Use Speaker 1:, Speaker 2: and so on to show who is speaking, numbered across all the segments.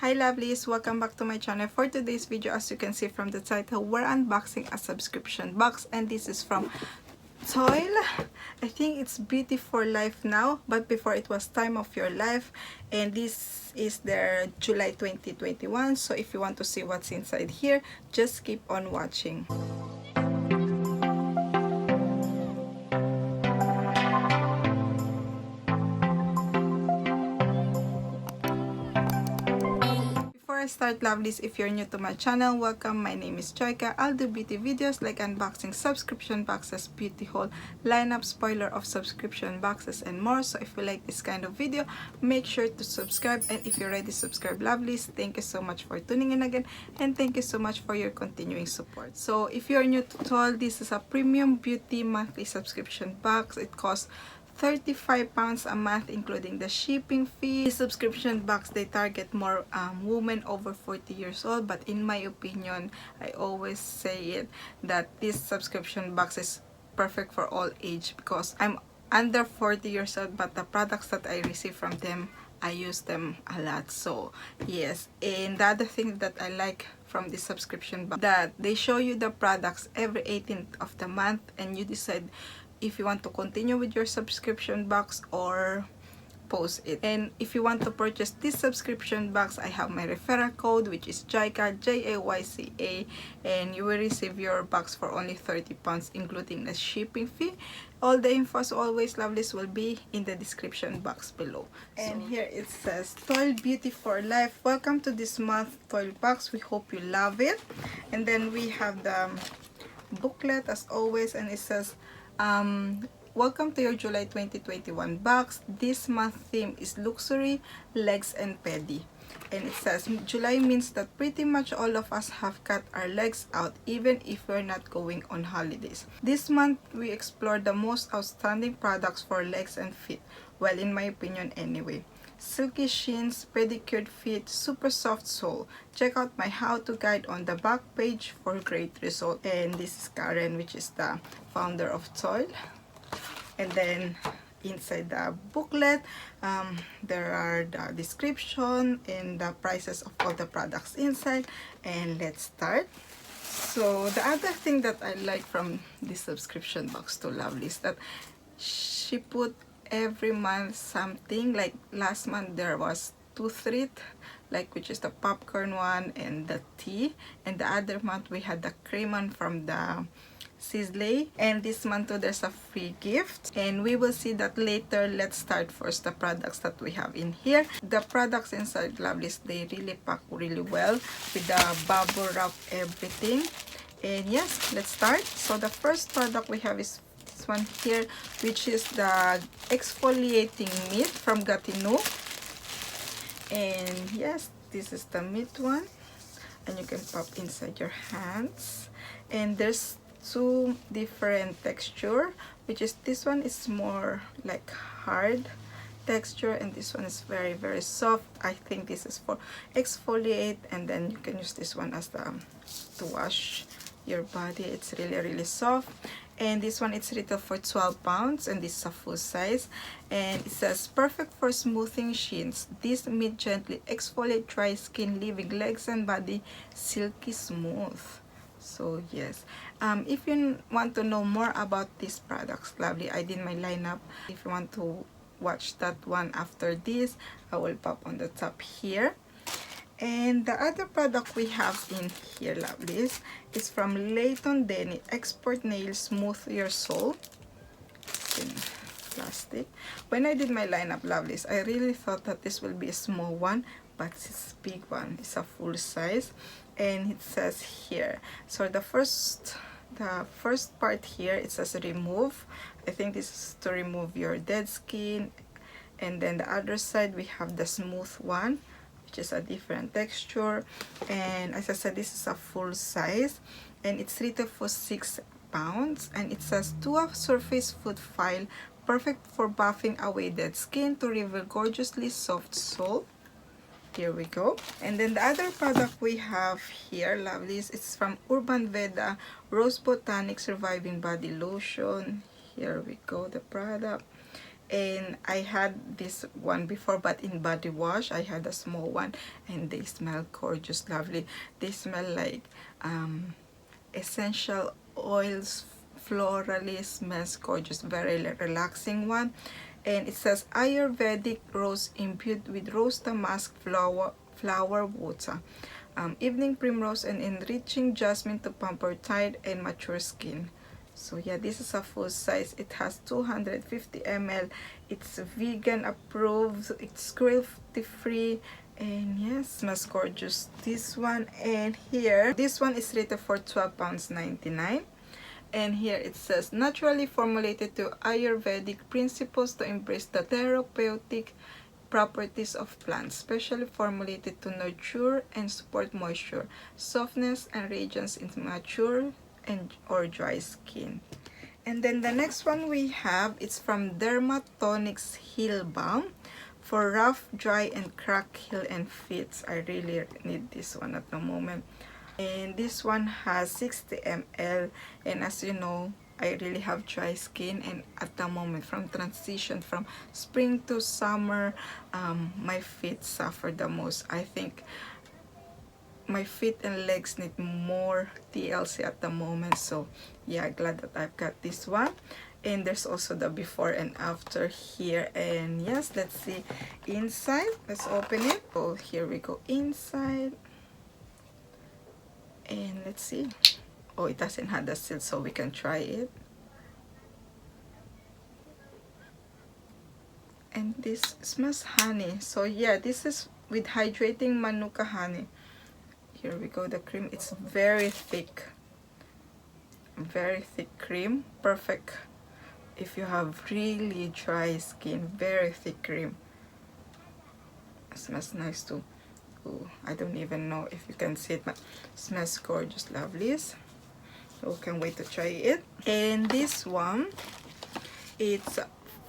Speaker 1: Hi lovelies, welcome back to my channel. For today's video, as you can see from the title, we're unboxing a subscription box, and this is from Toyl. I think it's Beauty for Life now, but before it was Time of Your Life, and this is their July 2021. So if you want to see what's inside here, just keep on watching. Before I start, lovelies, if you're new to my channel, welcome. My name is Jayca. I'll do beauty videos like unboxing subscription boxes, beauty haul, lineup, spoiler of subscription boxes, and more. So if you like this kind of video, make sure to subscribe. And if you're already subscribed, lovelies, thank you so much for tuning in again, and thank you so much for your continuing support. So if you're new to Toyl, this is a premium beauty monthly subscription box. It costs £35 a month, including the shipping fee. The subscription box, they target more women over 40 years old, but in my opinion, I always say it that this subscription box is perfect for all age, because I'm under 40 years old, but the products that I receive from them, I use them a lot. So yes, and the other thing that I like from this subscription box, that they show you the products every 18th of the month, and you decide if you want to continue with your subscription box or pause it. And if you want to purchase this subscription box, I have my referral code, which is JAYCA, JAYCA, and you will receive your box for only £30, including the shipping fee. All the info, as always, lovelies, will be in the description box below. And here it says, Toyl Beauty for Life. Welcome to this month Toyl box. We hope you love it. And then we have the booklet as always, and it says, welcome to your July 2021 box. This month theme is luxury, legs, and pedi. And it says July means that pretty much all of us have cut our legs out, even if we're not going on holidays. This month we explore the most outstanding products for legs and feet, well, in my opinion anyway. Silky sheens, pedicured feet, super soft sole. Check out my how-to guide on the back page for great result. And this is Karen, which is the founder of Toyl. And then inside the booklet, there are the description and the prices of all the products inside. And let's start. So the other thing that I like from this subscription box to Lovely is that she put every month something. Like last month there was tooth treat, like, which is the popcorn one, and the tea. And the other month we had the cream from the Sisley, and this month too there's a free gift, and we will see that later. Let's start first the products that we have in here. The products inside, lovelies, they really pack really well with the bubble wrap, everything. And yes, let's start. So the first product we have is this one here, which is the exfoliating mitt from Gatineau. And yes, this is the mitt one, and you can pop inside your hands. And there's two different texture, which is this one is more like hard texture, and this one is very, very soft. I think this is for exfoliate, and then you can use this one as the to wash your body. It's really, really soft. And this one, it's retail for £12, and this is a full size. And it says perfect for smoothing sheens. This mitt gently exfoliate dry skin, leaving legs and body silky smooth. So yes, if you want to know more about these products, lovely, I did my lineup. If you want to watch that one after this, I will pop on the top here. And the other product we have in here, lovelies, is from Leighton Denny Expert Nail Smooth Your Sole. It's in plastic. When I did my lineup, lovelies, I really thought that this will be a small one, but it's a big one. It's a full size. And it says here, so the first part here, it says remove. I think this is to remove your dead skin. And then the other side, we have the smooth one, which is a different texture. And as I said, this is a full size, and it's retail for £6. And it says 2-hour surface foot file, perfect for buffing away dead skin to reveal gorgeously soft sole. Here we go. And then the other product we have here, lovelies, it's from Urban Veda Rose Botanics Reviving Body Lotion. Here we go, the product. and I had this one before, but in body wash. I had a small one, and they smell gorgeous, lovely. They smell like essential oils, florally, smells gorgeous, very relaxing one. And it says Ayurvedic rose imbued with rose damask flower water, evening primrose, and enriching jasmine to pamper tired and mature skin. So yeah, this is a full size. It has 250 ml. It's vegan approved, it's cruelty free, and yes, smells gorgeous, this one. And here, this one is rated for £12.99. And here it says naturally formulated to Ayurvedic principles to embrace the therapeutic properties of plants, specially formulated to nurture and support moisture, softness, and radiance in mature and or dry skin. And then the next one we have, it's from Dermatonics Heel Balm for rough, dry, and cracked heel and feet. I really need this one at the moment. And this one has 60 ml, and as you know, I really have dry skin, and at the moment, from transition from spring to summer, my feet suffer the most. I think my feet and legs need more TLC at the moment. So yeah, glad that I've got this one. And there's also the before and after here. And yes, let's see inside. Let's open it. Oh, here we go inside. And let's see. Oh, it doesn't have the seal, so we can try it. And this smells honey. So yeah, this is with hydrating manuka honey. Here we go, the cream. It's very thick cream, perfect if you have really dry skin. Very thick cream. It smells nice too. Ooh, I don't even know if you can see it, but it smells gorgeous, lovelies. So can't wait to try it. And this one, it's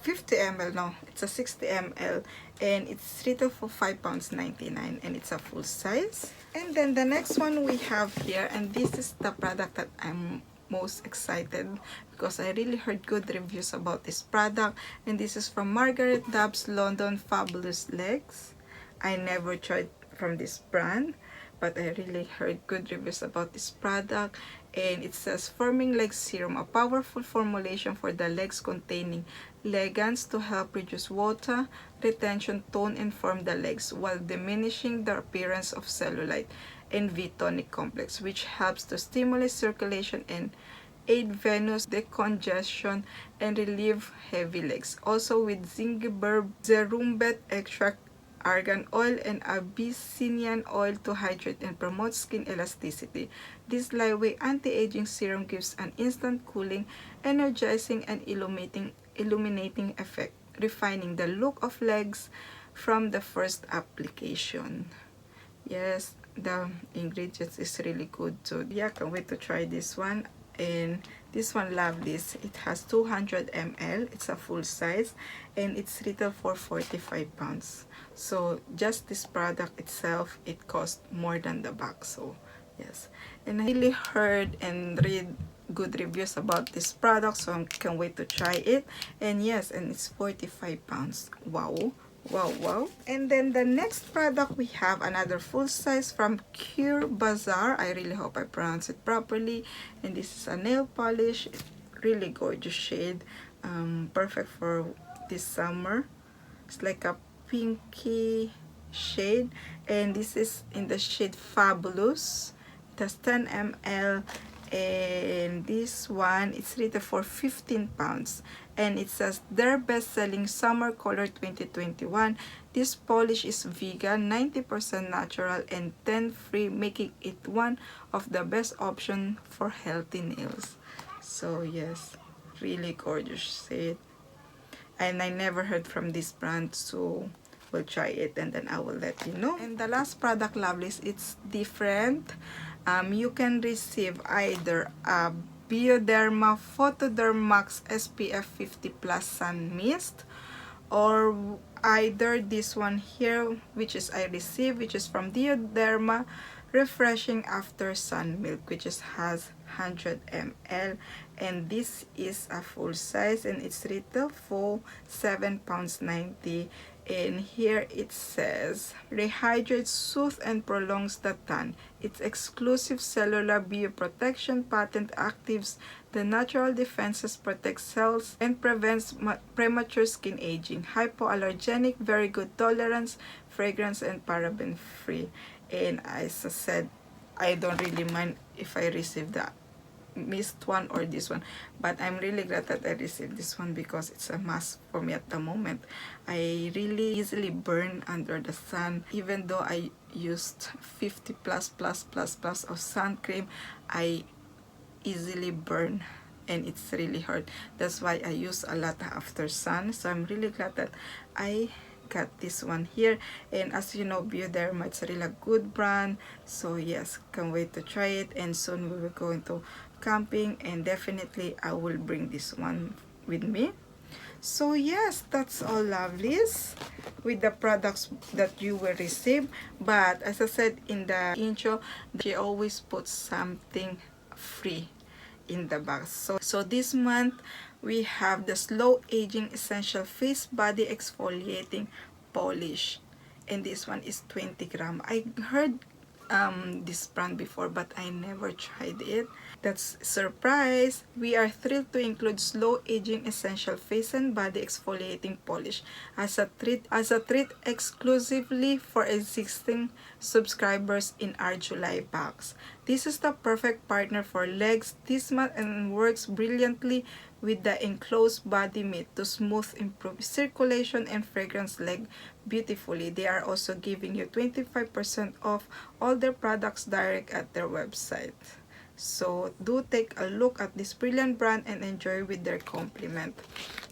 Speaker 1: 50 ml. No, it's a 60 ml, and it's retail for £5.99, and it's a full size. And then the next one we have here, and this is the product that I'm most excited because I really heard good reviews about this product. And this is from Margaret Dobbs London Fabulous Legs. I never tried from this brand, but I really heard good reviews about this product. And it says Firming Leg Serum, a powerful formulation for the legs containing ligands to help reduce water retention, tone, and form the legs while diminishing the appearance of cellulite and V-tonic complex, which helps to stimulate circulation and aid venous decongestion and relieve heavy legs. Also with zingiber, zerumbet extract, argan oil, and abyssinian oil to hydrate and promote skin elasticity. This lightweight anti-aging serum gives an instant cooling, energizing, and illuminating effect, refining the look of legs from the first application. Yes, the ingredients is really good too. Yeah, can't wait to try this one. And this one, lovelies, it has 200 ml. It's a full size, and it's retail for £45. So just this product itself, it costs more than the box. So yes, and I really heard and read good reviews about this product, so I can't wait to try it. And yes, and it's £45. Wow, wow, wow. And then the next product, we have another full size from Cure Bazaar. I really hope I pronounce it properly. And this is a nail polish, really gorgeous shade, perfect for this summer. It's like a pinky shade, and this is in the shade Fabulous. It has 10 ml, and this one it's rated for £15, and it says their best-selling summer color 2021. This polish is vegan, 90% natural, and 10 free, making it one of the best options for healthy nails. So yes, really gorgeous shade, and I never heard from this brand, so we'll try it and then I will let you know. And the last product, lovelies, it's different. You can receive either a Bioderma Photoderm Max SPF 50 Plus Sun Mist, or either this one here, which is I received, which is from Derma Refreshing After Sun Milk, which is has 100 ml, and this is a full size, and it's retail for £7.90. And here it says rehydrates, soothes, and prolongs the tan. Its exclusive cellular bioprotection patent actives the natural defenses, protects cells, and prevents premature skin aging. Hypoallergenic, very good tolerance, fragrance, and paraben free. And as I said, I don't really mind if I receive the missed one or this one, but I'm really glad that I received this one because it's a must for me at the moment. I really easily burn under the sun. Even though I used 50 plus of sun cream, I easily burn and it's really hurt. That's why I use a lot after sun. So I'm really glad that I got this one here. And as you know, Bioderma, it's a really good brand. So yes, can't wait to try it. And soon we will go into camping, and definitely I will bring this one with me. So yes, that's all, lovelies, with the products that you will receive. But as I said in the intro, she always puts something free in the box. So this month we have the Slow Aging Essential Face Body Exfoliating Polish, and this one is 20 gram. I heard this brand before, but I never tried it. That's surprise. We are thrilled to include Slow Aging Essential Face and Body Exfoliating Polish as a treat exclusively for existing subscribers in our July box. This is the perfect partner for legs this month and works brilliantly with the enclosed body mitt to smooth, improve circulation, and fragrance leg beautifully. They are also giving you 25% off all their products direct at their website. So do take a look at this brilliant brand and enjoy with their compliment.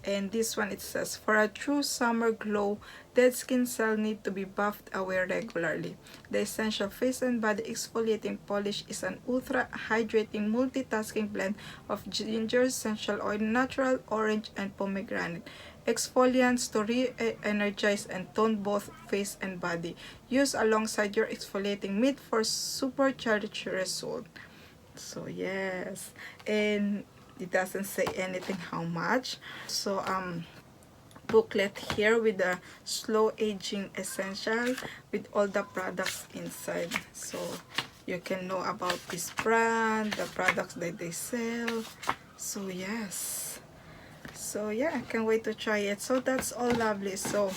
Speaker 1: And this one, it says, for a true summer glow, dead skin cells need to be buffed away regularly. The Essential Face and Body Exfoliating Polish is an ultra hydrating multitasking blend of ginger, essential oil, natural orange, and pomegranate exfoliants to re-energize and tone both face and body. Use alongside your exfoliating mitt for supercharged result. So yes, and it doesn't say anything how much. So booklet here with the Slow Aging Essential with all the products inside, so you can know about this brand, the products that they sell. So yes, so yeah, I can't wait to try it. So that's all, lovely. So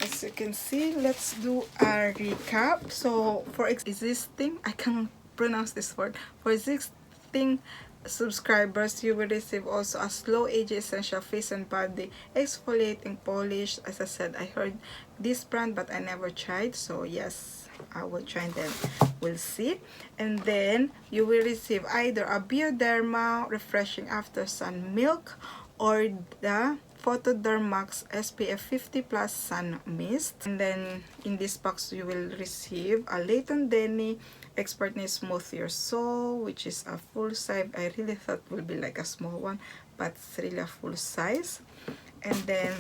Speaker 1: as you can see, let's do a recap. So for existing, I can't pronounce this word, for existing subscribers, you will receive also a Slow Aging Essential Face and Body Exfoliating Polish. As I said, I heard this brand but I never tried, so yes, I will try and then we'll see. And then you will receive either a Bioderma Refreshing After Sun Milk or the Photodermax SPF 50 Plus Sun Mist. And then in this box you will receive a Leighton Denny Expertness Smooth Your Soul, which is a full size. I really thought it would be like a small one, but it's really a full size. And then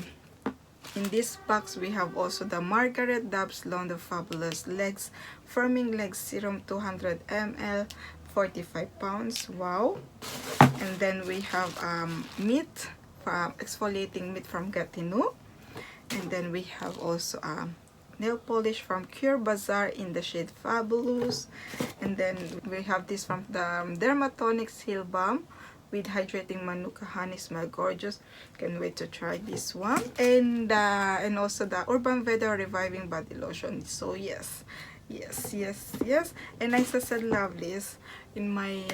Speaker 1: in this box we have also the Margaret Dobbs Launder Fabulous Legs Firming Legs Serum 200 ml, 45 pounds. Wow. And then we have meat from exfoliating mitt from Gatineau. And then we have also nail polish from Cure Bazaar in the shade Fabulous. And then we have this from the Dermatonics Heal Balm with hydrating Manuka honey, smell gorgeous. Can't wait to try this one. And also the Urban Veda Reviving Body Lotion. So yes. And as I said, lovelies, in my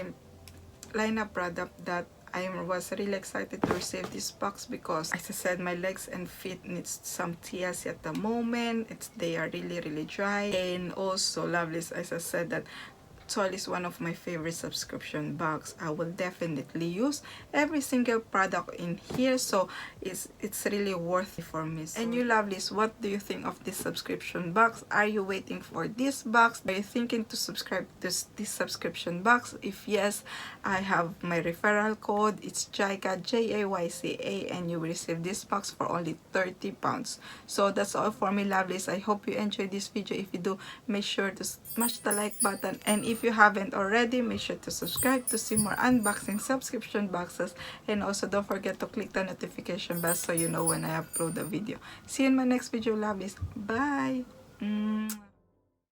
Speaker 1: lineup product that I was really excited to receive this box because, as I said, my legs and feet needs some TLC at the moment. They are really dry. And also, lovelies, as I said, that Toyl is one of my favorite subscription box. I will definitely use every single product in here, so it's really worth it for me. And you lovelies, what do you think of this subscription box? Are you waiting for this box? Are you thinking to subscribe to this subscription box? If yes, I have my referral code. It's JAYCA, JAYCA, and you will receive this box for only £30. So that's all for me, lovelies. I hope you enjoyed this video. If you do, make sure to smash the like button, and if you haven't already, make sure to subscribe to see more unboxing subscription boxes, and also don't forget to click the notification bell so you know when I upload a video. See you in my next video, lovelies. Bye.